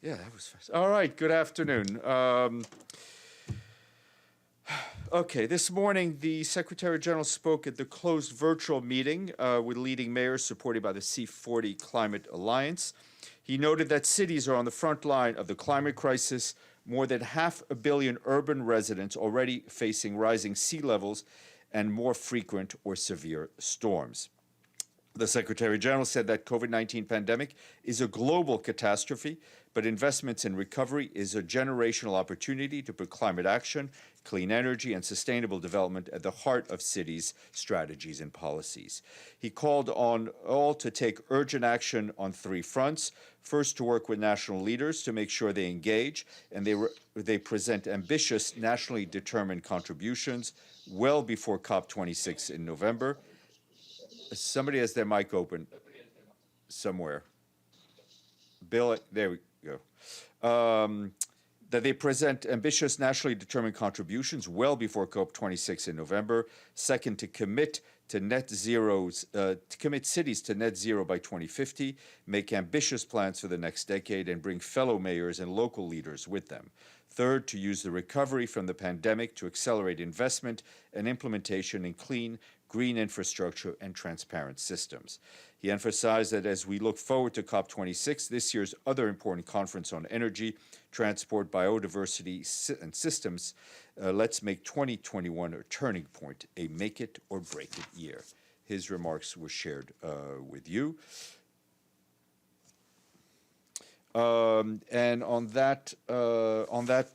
Yeah, that was fast. All right, good afternoon. Okay, this morning the Secretary General spoke at the closed virtual meeting with leading mayors supported by the C40 Climate Alliance. He noted that cities are on the front line of the climate crisis, more than 500 million urban residents already facing rising sea levels and more frequent or severe storms. The Secretary General said that COVID-19 pandemic is a global catastrophe, but investments in recovery is a generational opportunity to put climate action, clean energy, and sustainable development at the heart of cities' strategies and policies. He called on all to take urgent action on three fronts. First, to work with national leaders to make sure they engage and they present ambitious, nationally determined contributions well before COP26 in November. Somebody has their mic open somewhere. Bill, there we go. That they present ambitious, nationally determined contributions well before COP26 in November. Second, to commit to net zeros, to commit cities to net zero by 2050, make ambitious plans for the next decade, and bring fellow mayors and local leaders with them. Third, to use the recovery from the pandemic to accelerate investment and implementation in clean, green infrastructure and transparent systems. He emphasized that as we look forward to COP26, this year's other important conference on energy, transport, biodiversity, and systems, let's make 2021 a turning point, a make it or break it year. His remarks were shared with you. And on that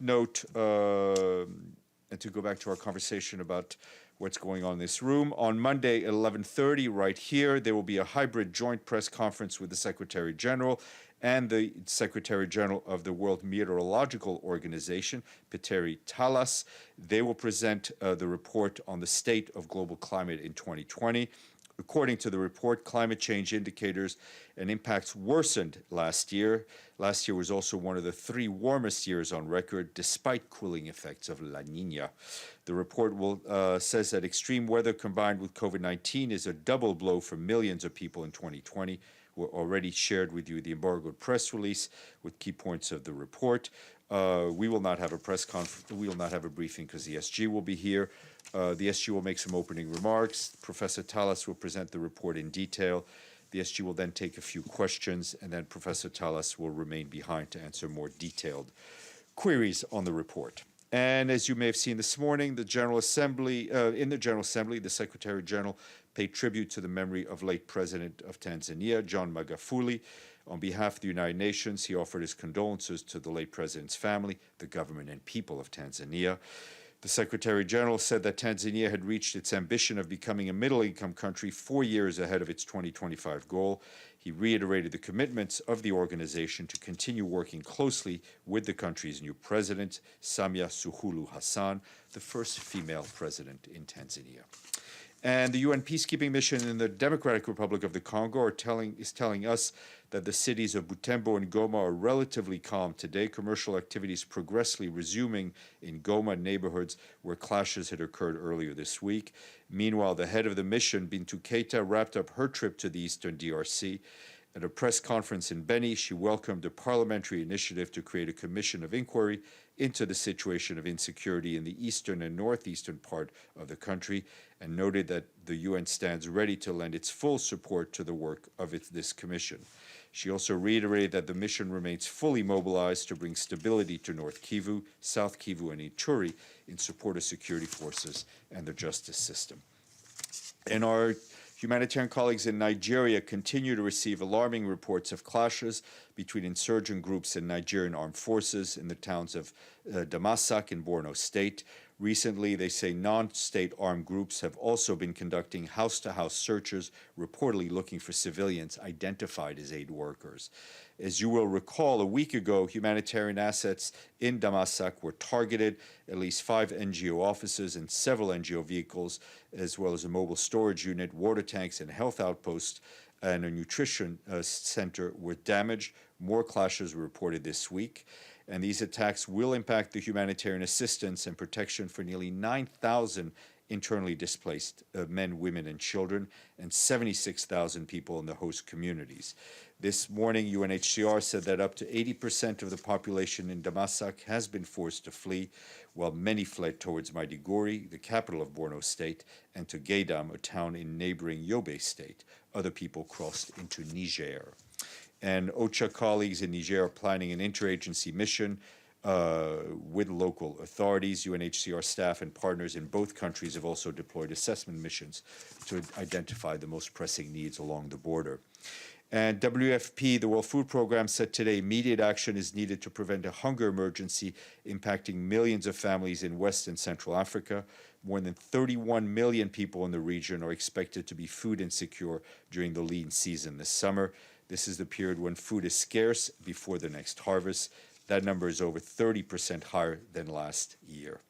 note, and to go back to our conversation about what's going on in this room, on Monday at 11:30, right here, there will be a hybrid joint press conference with the Secretary General and the Secretary General of the World Meteorological Organization, Petteri Talas. They will present the report on the state of global climate in 2020. According to the report, climate change indicators and impacts worsened last year. Last year was also one of the 3 warmest years on record, despite cooling effects of La Nina. The report says that extreme weather combined with COVID-19 is a double blow for millions of people in 2020. We already shared with you the embargoed press release with key points of the report. We will not have a press conference. We will not have a briefing because the SG will be here. The SG will make some opening remarks. Professor Talas will present the report in detail. The SG will then take a few questions, and then Professor Talas will remain behind to answer more detailed queries on the report. And as you may have seen this morning, in the General Assembly, the Secretary General paid tribute to the memory of late President of Tanzania, John Magufuli. On behalf of the United Nations, he offered his condolences to the late president's family, the government, and people of Tanzania. The Secretary General said that Tanzania had reached its ambition of becoming a middle-income country 4 years ahead of its 2025 goal. He reiterated the commitments of the organization to continue working closely with the country's new president, Samia Suluhu Hassan, the first female president in Tanzania. And the UN peacekeeping mission in the Democratic Republic of the Congo is telling us that the cities of Butembo and Goma are relatively calm today. Commercial activities progressively resuming in Goma neighborhoods where clashes had occurred earlier this week. Meanwhile, the head of the mission, Bintou Keita, wrapped up her trip to the eastern DRC. At a press conference in Beni, she welcomed a parliamentary initiative to create a commission of inquiry into the situation of insecurity in the eastern and northeastern part of the country, and noted that the UN stands ready to lend its full support to the work of this commission. She also reiterated that the mission remains fully mobilized to bring stability to North Kivu, South Kivu, and Ituri in support of security forces and the justice system. And our humanitarian colleagues in Nigeria continue to receive alarming reports of clashes between insurgent groups and Nigerian armed forces in the towns of Damasak in Borno State. Recently, they say non-state armed groups have also been conducting house-to-house searches, reportedly looking for civilians identified as aid workers. As you will recall, a week ago, humanitarian assets in Damasak were targeted, at least 5 NGO offices and several NGO vehicles, as well as a mobile storage unit, water tanks, and health outposts, and a nutrition center were damaged. More clashes were reported this week. And these attacks will impact the humanitarian assistance and protection for nearly 9,000 internally displaced men, women, and children, and 76,000 people in the host communities. This morning, UNHCR said that up to 80% of the population in Damasak has been forced to flee, while many fled towards Maiduguri, the capital of Borno State, and to Gaydam, a town in neighboring Yobe State. Other people crossed into Niger. And OCHA colleagues in Niger are planning an interagency mission with local authorities. UNHCR staff and partners in both countries have also deployed assessment missions to identify the most pressing needs along the border. And WFP, the World Food Programme, said today immediate action is needed to prevent a hunger emergency impacting millions of families in West and Central Africa. More than 31 million people in the region are expected to be food insecure during the lean season this summer. This is the period when food is scarce before the next harvest. That number is over 30% higher than last year.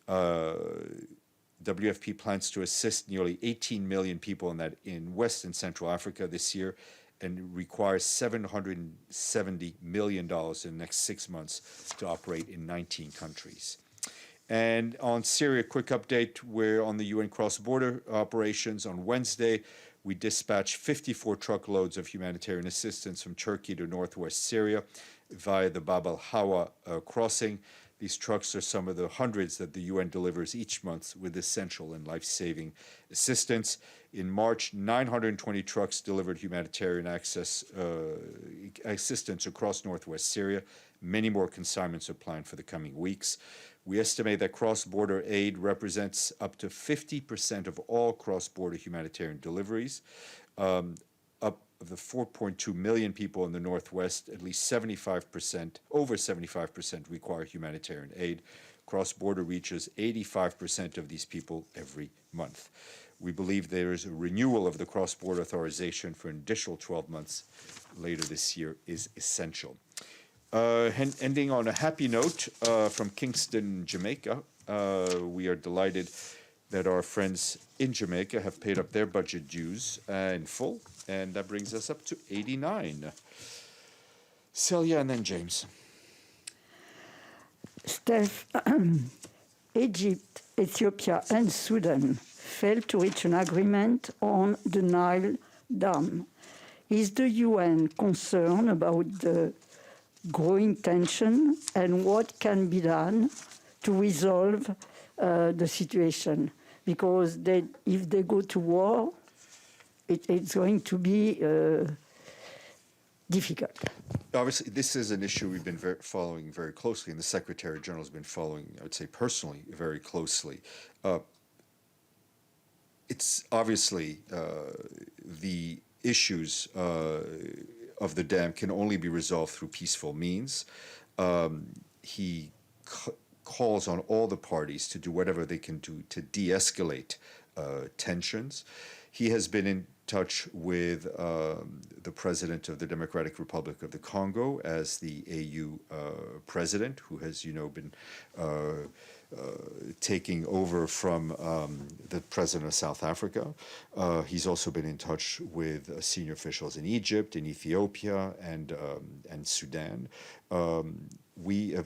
WFP plans to assist nearly 18 million people in West and Central Africa this year, and requires $770 million in the next 6 months to operate in 19 countries. And on Syria, quick update, we're on the UN cross-border operations. On Wednesday, we dispatched 54 truckloads of humanitarian assistance from Turkey to northwest Syria via the Bab al-Hawa crossing. These trucks are some of the hundreds that the UN delivers each month with essential and life-saving assistance. In March, 920 trucks delivered humanitarian assistance across northwest Syria. Many more consignments are planned for the coming weeks. We estimate that cross-border aid represents up to 50% of all cross-border humanitarian deliveries. Of the 4.2 million people in the Northwest, at least 75%, over 75% require humanitarian aid. Cross-border reaches 85% of these people every month. We believe there is a renewal of the cross-border authorization for an additional 12 months later this year is essential. Ending on a happy note from Kingston, Jamaica, we are delighted that our friends in Jamaica have paid up their budget dues in full, and that brings us up to 89. Celia and then James. Steph, Egypt, Ethiopia, and Sudan failed to reach an agreement on the Nile Dam. Is the UN concerned about the growing tension, and what can be done to resolve the situation? Because if they go to war, it's going to be difficult. Obviously, this is an issue we've been following very closely, and the Secretary General has been following, I would say personally, very closely. It's obviously the issues of the dam can only be resolved through peaceful means. He calls on all the parties to do whatever they can do to de-escalate tensions. He has been in touch with the president of the Democratic Republic of the Congo as the AU president, who has, been taking over from the president of South Africa. He's also been in touch with senior officials in Egypt, in Ethiopia, and Sudan. We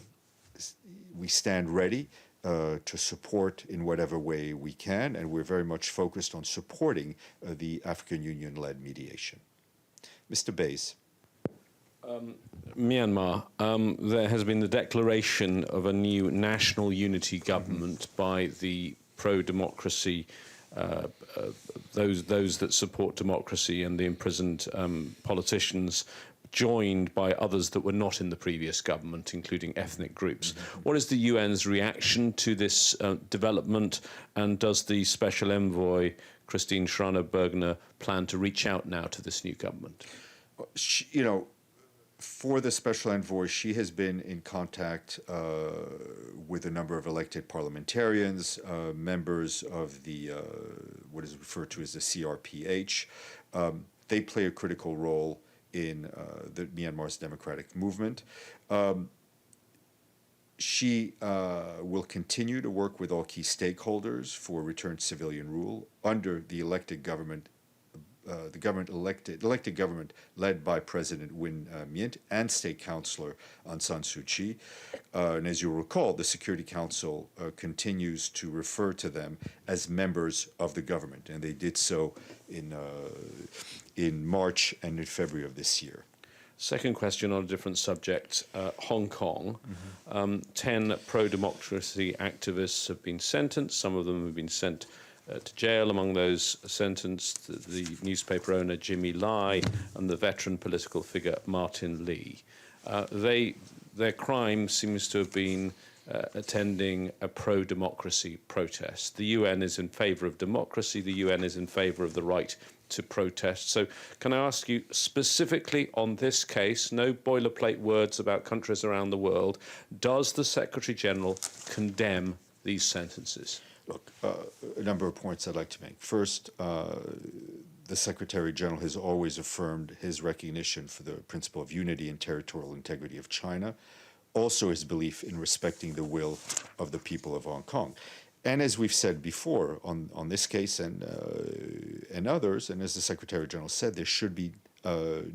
stand ready to support in whatever way we can, and we're very much focused on supporting the African Union-led mediation. Mr. Bays. Myanmar, there has been the declaration of a new national unity government by the pro-democracy, those that support democracy and the imprisoned politicians, joined by others that were not in the previous government, including ethnic groups. What is the UN's reaction to this development, and does the Special Envoy, Christine Schraner-Burgener, plan to reach out now to this new government? For the Special Envoy, she has been in contact with a number of elected parliamentarians, members of the what is referred to as the CRPH. They play a critical role in the Myanmar's democratic movement. She will continue to work with all key stakeholders for returned civilian rule under the elected government the government elected government led by President Win Myint and State Councilor Aung San Suu Kyi. And as you recall, the Security Council continues to refer to them as members of the government, and they did so in March and in February of this year. Second question on a different subject, Hong Kong. 10 pro-democracy activists have been sentenced. Some of them have been sent to jail. Among those sentenced, the newspaper owner Jimmy Lai and the veteran political figure Martin Lee. Their crime seems to have been attending a pro-democracy protest. The UN is in favour of democracy. The UN is in favour of the right to protest. So can I ask you specifically on this case, no boilerplate words about countries around the world, does the Secretary-General condemn these sentences? Look, a number of points I'd like to make. First, the Secretary-General has always affirmed his recognition for the principle of unity and territorial integrity of China, also his belief in respecting the will of the people of Hong Kong. And as we've said before on this case and others, and as the Secretary-General said, there should be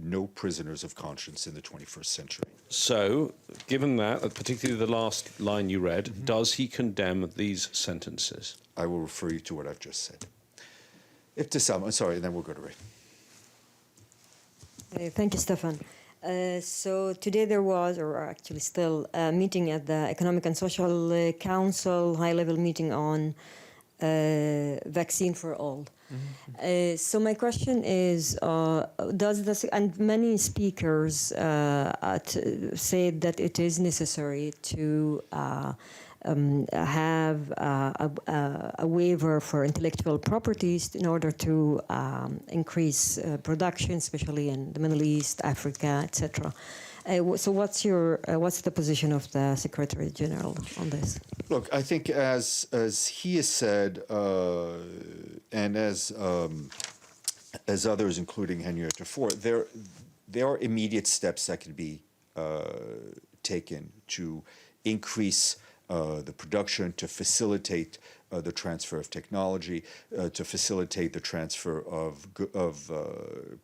no prisoners of conscience in the 21st century. So, given that, particularly the last line you read, does he condemn these sentences? I will refer you to what I've just said. Ibtisam, sorry, and then we'll go to Ray. Thank you, Stéphane. So today there was, or actually still, a meeting at the Economic and Social Council, high-level meeting on vaccine for all. So my question is, does this, and many speakers say that it is necessary to have a waiver for intellectual properties in order to increase production, especially in the Middle East, Africa, etc. So what's the position of the Secretary General on this? Look, I think as he has said, and as others, including Henrietta Fore, there are immediate steps that can be taken to increase the production, to facilitate the transfer of technology, to facilitate the transfer of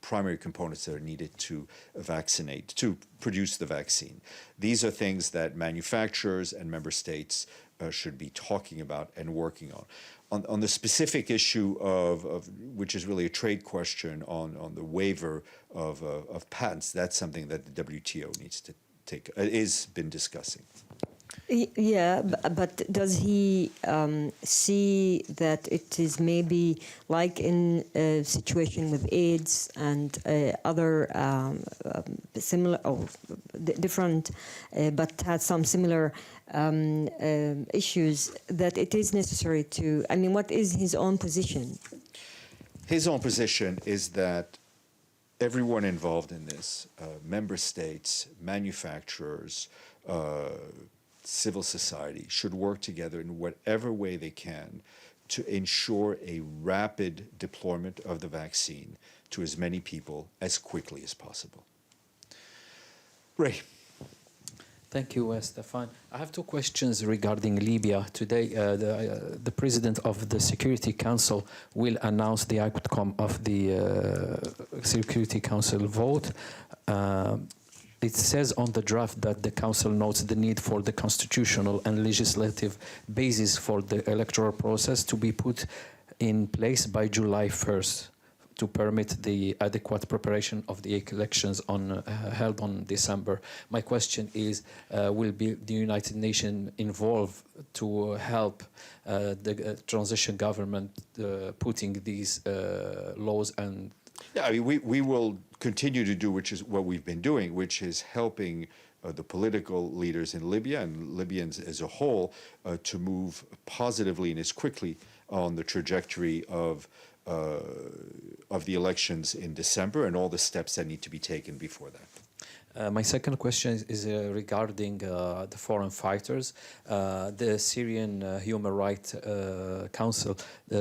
primary components that are needed to vaccinate, to produce the vaccine. These are things that manufacturers and member states should be talking about and working on. On the specific issue of which is really a trade question on the waiver of patents, that's something that the WTO needs to take, is been discussing. Yeah, but does he see that it is maybe like in a situation with AIDS and other similar or different, but had some similar issues, that it is necessary to, I mean, what is his own position? His own position is that everyone involved in this, member states, manufacturers, civil society, should work together in whatever way they can to ensure a rapid deployment of the vaccine to as many people as quickly as possible. Ray. Thank you, Stéphane. I have two questions regarding Libya. Today, the President of the Security Council will announce the outcome of the Security Council vote. It says on the draft that the Council notes the need for the constitutional and legislative basis for the electoral process to be put in place by July 1st to permit the adequate preparation of the elections held on December. My question is, will the United Nations involved to help the transition government putting these laws and... Yeah, I mean, we will continue to do, which is what we've been doing, which is helping the political leaders in Libya and Libyans as a whole to move positively and as quickly on the trajectory of the elections in December and all the steps that need to be taken before that. My second question is regarding the foreign fighters. The Syrian Human Rights Council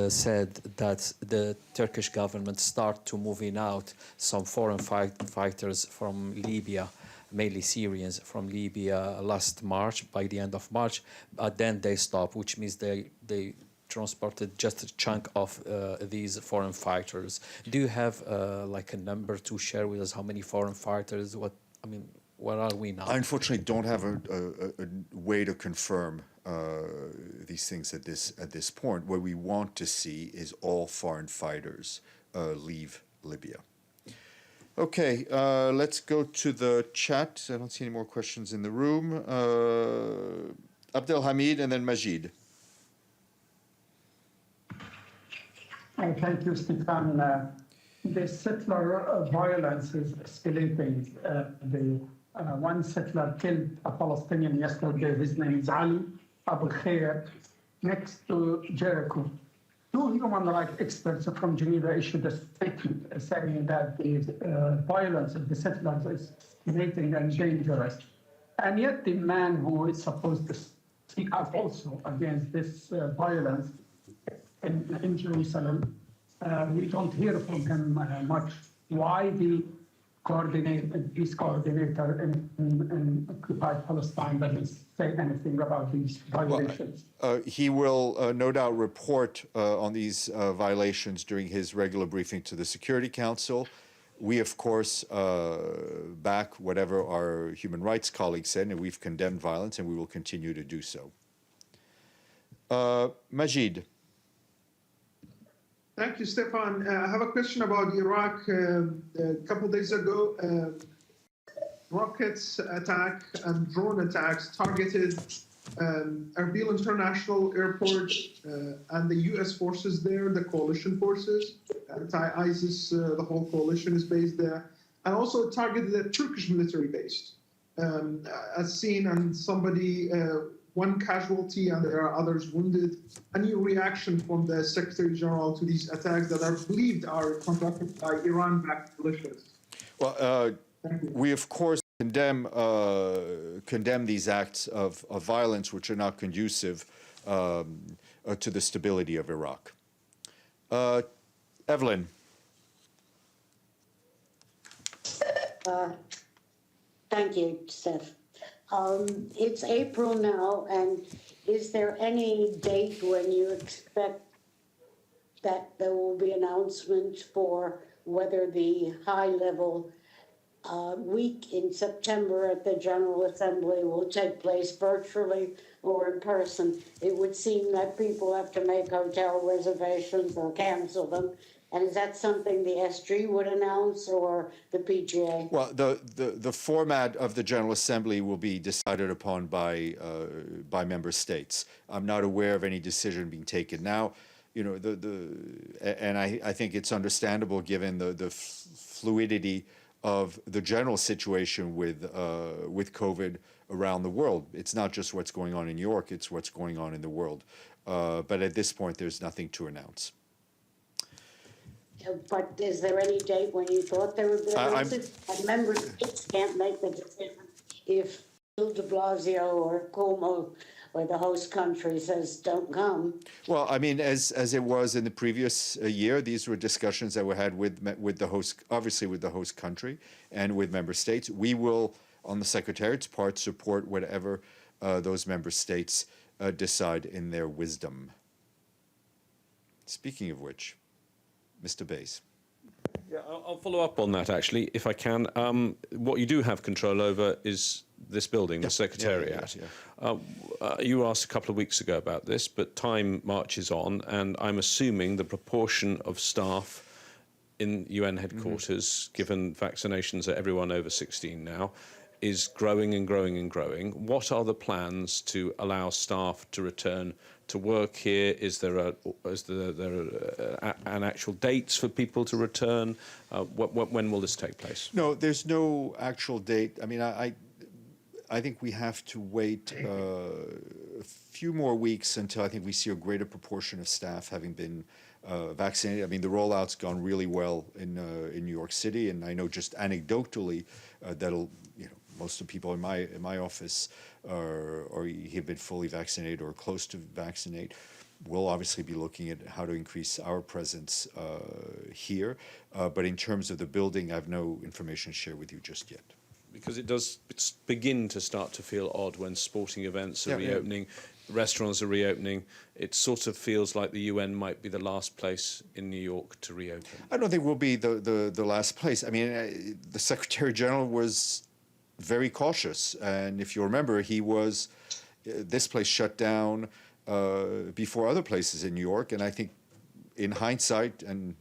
said that the Turkish government start to moving out some foreign fighters from Libya, mainly Syrians from Libya last March, by the end of March, but then they stop, which means they transported just a chunk of these foreign fighters. Do you have like a number to share with us? How many foreign fighters? Where are we now? I unfortunately don't have a way to confirm these things at this point. What we want to see is all foreign fighters leave Libya. Okay, let's go to the chat. I don't see any more questions in the room. Abdelhamid and then Majid. Thank you, Stéphane. The settler violence is escalating. One settler killed a Palestinian yesterday. His name is Ali Abu Khair, next to Jericho. Two human rights experts from Geneva issued a statement saying that the violence of the settlers is escalating and dangerous. And yet the man who is supposed to speak out also against this violence in Jerusalem, we don't hear from him much. Why the peace coordinator in occupied Palestine doesn't say anything about these violations? He will no doubt report on these violations during his regular briefing to the Security Council. We, of course, back whatever our human rights colleagues said, and we've condemned violence, and we will continue to do so. Majid. Thank you, Stéphane. I have a question about Iraq. A couple of days ago, rockets attack and drone attacks targeted Erbil International Airport and the U.S. forces there, the coalition forces, anti-ISIS, the whole coalition is based there, and also targeted a Turkish military base. As seen, and one casualty and there are others wounded. Any reaction from the Secretary General to these attacks that are believed are conducted by Iran-backed militias? Well, we of course condemn these acts of violence, which are not conducive to the stability of Iraq. Evelyn. Thank you, Steph. It's April now, and is there any date when you expect that there will be announcements for whether the high-level week in September at the General Assembly will take place virtually or in person? It would seem that people have to make hotel reservations or cancel them. And is that something the SG would announce or the PGA? Well, the format of the General Assembly will be decided upon by member states. I'm not aware of any decision being taken now. You know, and I think it's understandable given the fluidity of the general situation with COVID around the world. It's not just what's going on in New York; it's what's going on in the world. But at this point, there's nothing to announce. But is there any date when you thought there would be announced? And member states can't make the decision if Bill de Blasio or Cuomo or the host country says don't come. Well, I mean, as it was in the previous year, these were discussions that were had with the host, obviously with the host country and with member states. We will, on the Secretariat's part, support whatever those member states decide in their wisdom. Speaking of which, Mr. Bays. Yeah, I'll follow up on that, actually, if I can. What you do have control over is this building, the Secretariat. You were asked a couple of weeks ago about this, but time marches on, and I'm assuming the proportion of staff in UN headquarters, given vaccinations are everyone over 16 now, is growing and growing and growing. What are the plans to allow staff to return to work here? Is there an actual dates for people to return? When will this take place? No, there's no actual date. I mean, I think we have to wait a few more weeks until I think we see a greater proportion of staff having been vaccinated. I mean, the rollout's gone really well in New York City, and I know just anecdotally that'll, you know, most of the people in my office are have been fully vaccinated or close to vaccinate. We'll obviously be looking at how to increase our presence here, but in terms of the building, I have no information to share with you just yet. Because it does begin to start to feel odd when sporting events are reopening. restaurants are reopening, it sort of feels like the UN might be the last place in New York to reopen. I don't think we'll be the last place. I mean, the Secretary General was very cautious, and if you remember, he was this place shut down before other places in New York, and I think in hindsight and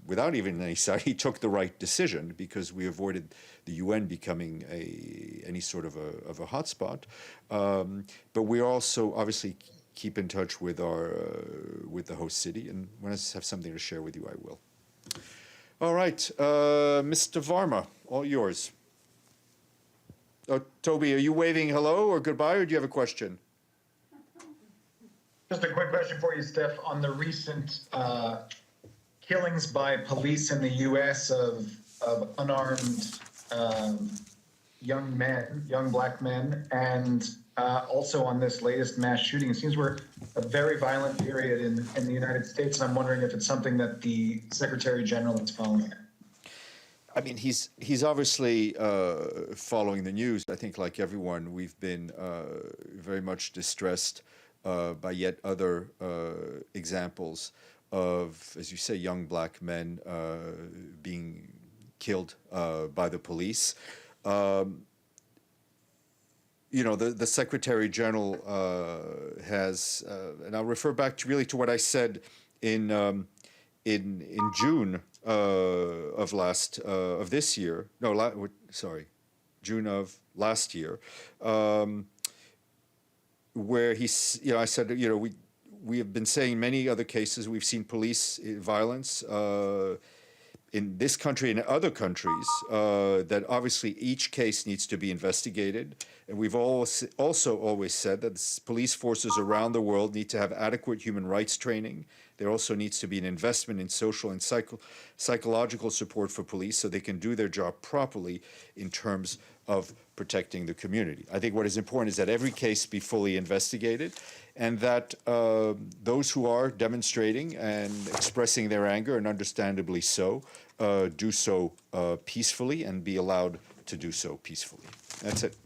without even any sight, he took the right decision because we avoided the UN becoming any sort of a hotspot. But we also obviously keep in touch with with the host city, and when I have something to share with you, I will. All right, Mr. Varma, all yours. Oh, Toby, are you waving hello or goodbye, or do you have a question? Just a quick question for you, Steph, on the recent killings by police in the U.S. of unarmed young black men, and also on this latest mass shooting. It seems we're a very violent period in the United States, and I'm wondering if it's something that the Secretary General is following. I mean, he's obviously following the news. I think, like everyone, we've been very much distressed by yet other examples of, as you say, young black men being killed by the police. You know, the Secretary General has, and I'll refer back to what I said in June of this year. No, June of last year, where he's, I said, we have been saying many other cases we've seen police violence in this country and other countries, that obviously each case needs to be investigated. And we've also always said that police forces around the world need to have adequate human rights training. There also needs to be an investment in social and psychological support for police so they can do their job properly in terms of protecting the community. I think what is important is that every case be fully investigated, and that those who are demonstrating and expressing their anger, and understandably so, do so peacefully and be allowed to do so peacefully. That's it.